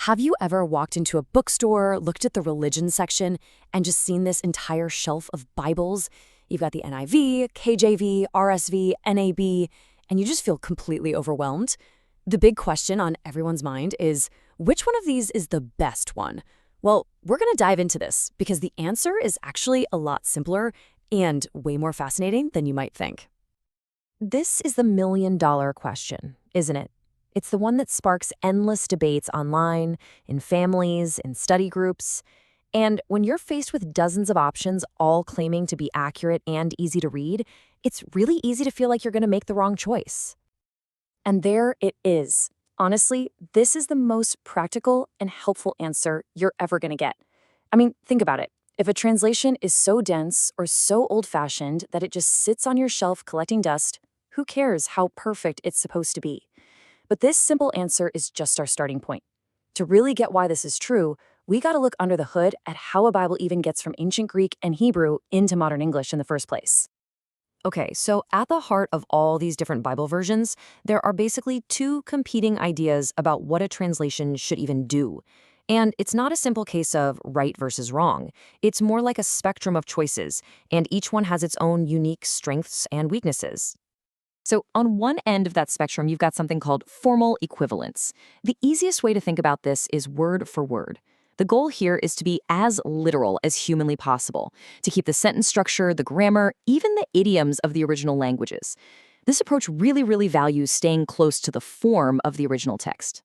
Have you ever walked into a bookstore, looked at the religion section, and just seen this entire shelf of Bibles? You've got the NIV, KJV, RSV, NAB, and you just feel completely overwhelmed? The big question on everyone's mind is, which one of these is the best one? Well, we're going to dive into this because the answer is actually a lot simpler and way more fascinating than you might think. This is the million-dollar question, isn't it? It's the one that sparks endless debates online, in families, in study groups. And when you're faced with dozens of options all claiming to be accurate and easy to read, it's really easy to feel like you're going to make the wrong choice. And there it is. Honestly, this is the most practical and helpful answer you're ever going to get. I mean, think about it. If a translation is so dense or so old-fashioned that it just sits on your shelf collecting dust, who cares how perfect it's supposed to be? But this simple answer is just our starting point. To really get why this is true, we got to look under the hood at how a Bible even gets from ancient Greek and Hebrew into modern English in the first place. Okay, so at the heart of all these different Bible versions, there are basically two competing ideas about what a translation should even do. And it's not a simple case of right versus wrong. It's more like a spectrum of choices, and each one has its own unique strengths and weaknesses. So on one end of that spectrum, you've got something called formal equivalence. The easiest way to think about this is word for word. The goal here is to be as literal as humanly possible, to keep the sentence structure, the grammar, even the idioms of the original languages. This approach really values staying close to the form of the original text.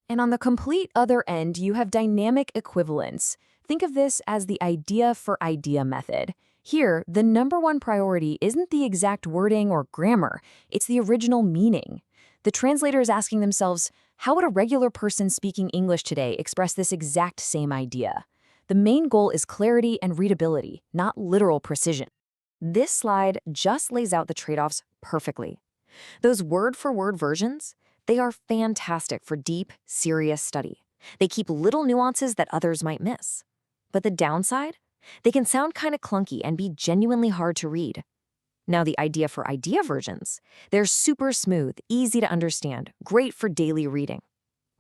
And on the complete other end, you have dynamic equivalence. Think of this as the idea for idea method. Here, the number one priority isn't the exact wording or grammar, it's the original meaning. The translator is asking themselves, how would a regular person speaking English today express this exact same idea? The main goal is clarity and readability, not literal precision. This slide just lays out the trade-offs perfectly. Those word-for-word versions, they are fantastic for deep, serious study. They keep little nuances that others might miss. But the downside? They can sound kind of clunky and be genuinely hard to read. Now, the idea for idea versions, they're super smooth, easy to understand, great for daily reading.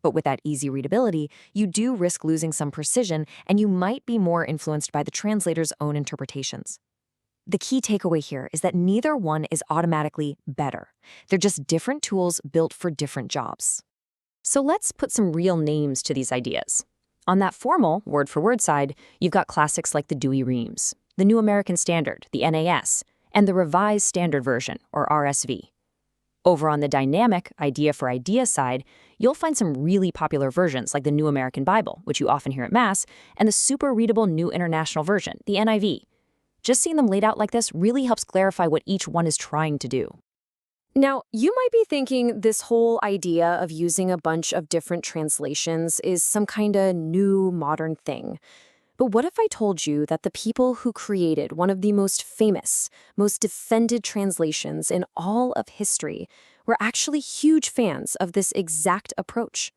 But with that easy readability, you do risk losing some precision, and you might be more influenced by the translator's own interpretations. The key takeaway here is that neither one is automatically better. They're just different tools built for different jobs. So let's put some real names to these ideas. On that formal, word-for-word side, you've got classics like the Douay-Rheims, the New American Standard, the NAS, and the Revised Standard Version, or RSV. Over on the dynamic, idea-for-idea side, you'll find some really popular versions like the New American Bible, which you often hear at Mass, and the super-readable New International Version, the NIV. Just seeing them laid out like this really helps clarify what each one is trying to do. Now, you might be thinking this whole idea of using a bunch of different translations is some kind of new modern thing. But what if I told you that the people who created one of the most famous, most defended translations in all of history were actually huge fans of this exact approach?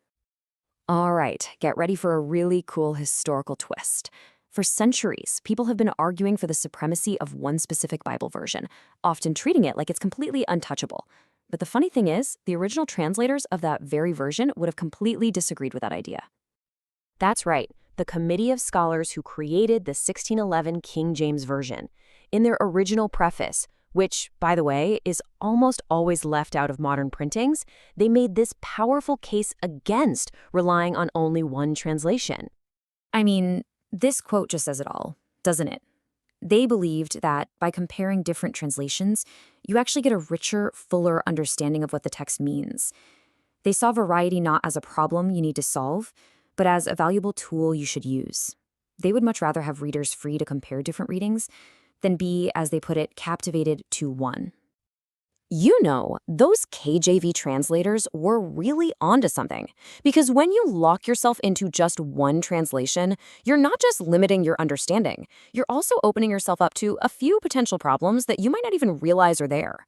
All right, get ready for a really cool historical twist. For centuries, people have been arguing for the supremacy of one specific Bible version, often treating it like it's completely untouchable. But the funny thing is, the original translators of that very version would have completely disagreed with that idea. That's right, the committee of scholars who created the 1611 King James Version. In their original preface, which, by the way, is almost always left out of modern printings, they made this powerful case against relying on only one translation. I mean, this quote just says it all, doesn't it? They believed that by comparing different translations, you actually get a richer, fuller understanding of what the text means. They saw variety not as a problem you need to solve, but as a valuable tool you should use. They would much rather have readers free to compare different readings than be, as they put it, captivated to one. You know, those KJV translators were really onto something. Because when you lock yourself into just one translation, you're not just limiting your understanding, you're also opening yourself up to a few potential problems that you might not even realize are there.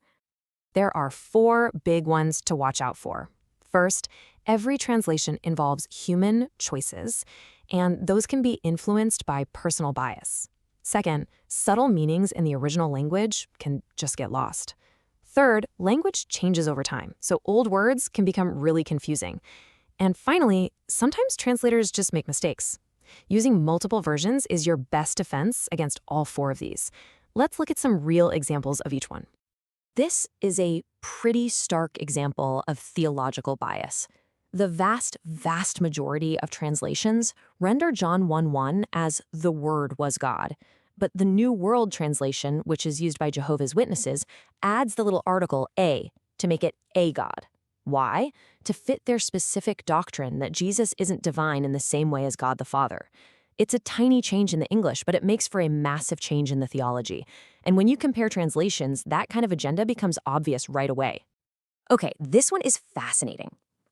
There are 4 big ones to watch out for. First, every translation involves human choices, and those can be influenced by personal bias. Second, subtle meanings in the original language can just get lost. Third, language changes over time, so old words can become really confusing. And finally, sometimes translators just make mistakes. Using multiple versions is your best defense against all four of these. Let's look at some real examples of each one. This is a pretty stark example of theological bias. The vast majority of translations render John 1:1 as the Word was God. But the New World Translation, which is used by Jehovah's Witnesses, adds the little article A to make it a God. Why? To fit their specific doctrine that Jesus isn't divine in the same way as God the Father. It's a tiny change in the English, but it makes for a massive change in the theology. And when you compare translations, that kind of agenda becomes obvious right away. Okay, this one is fascinating.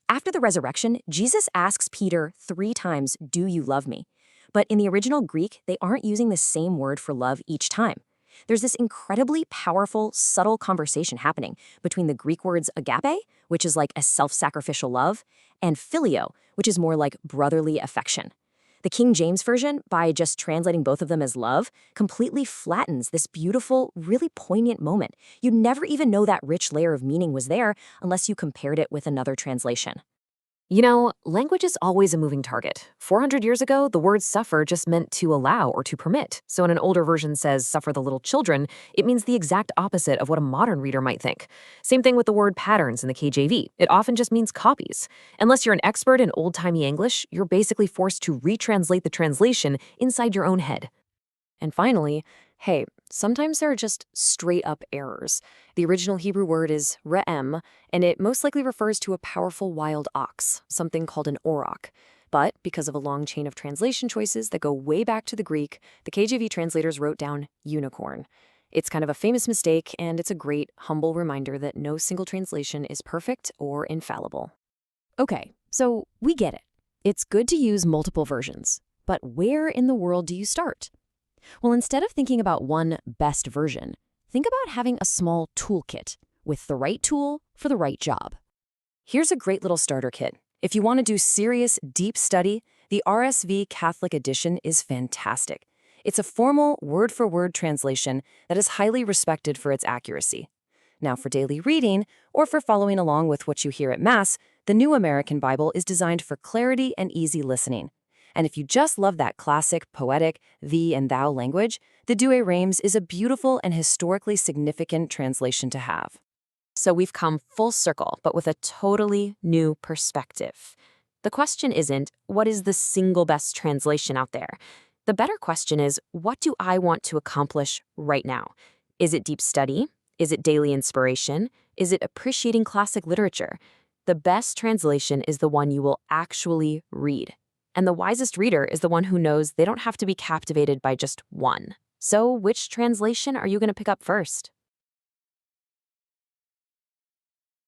After the resurrection, Jesus asks Peter 3 times, "Do you love me?" But in the original Greek, they aren't using the same word for love each time. There's this incredibly powerful, subtle conversation happening between the Greek words agape, which is like a self-sacrificial love, and phileo, which is more like brotherly affection. The King James Version, by just translating both of them as love, completely flattens this beautiful, really poignant moment. You'd never even know that rich layer of meaning was there unless you compared it with another translation. You know, language is always a moving target. 400 years ago, the word suffer just meant to allow or to permit. So when an older version says suffer the little children, it means the exact opposite of what a modern reader might think. Same thing with the word patterns in the KJV. It often just means copies. Unless you're an expert in old-timey English, you're basically forced to retranslate the translation inside your own head. And finally, hey, sometimes there are just straight-up errors. The original Hebrew word is re'em, and it most likely refers to a powerful wild ox, something called an auroch. But because of a long chain of translation choices that go way back to the Greek, the KJV translators wrote down unicorn. It's kind of a famous mistake, and it's a great, humble reminder that no single translation is perfect or infallible. Okay, so we get it. It's good to use multiple versions. But where in the world do you start? Well, instead of thinking about one best version, think about having a small toolkit with the right tool for the right job. Here's a great little starter kit. If you want to do serious, deep study, the RSV Catholic Edition is fantastic. It's a formal, word-for-word translation that is highly respected for its accuracy. Now, for daily reading, or for following along with what you hear at Mass, the New American Bible is designed for clarity and easy listening. And if you just love that classic, poetic, thee and thou language, the Douay-Rheims is a beautiful and historically significant translation to have. So we've come full circle, but with a totally new perspective. The question isn't, what is the single best translation out there? The better question is, what do I want to accomplish right now? Is it deep study? Is it daily inspiration? Is it appreciating classic literature? The best translation is the one you will actually read. And the wisest reader is the one who knows they don't have to be captivated by just one. So which translation are you going to pick up first?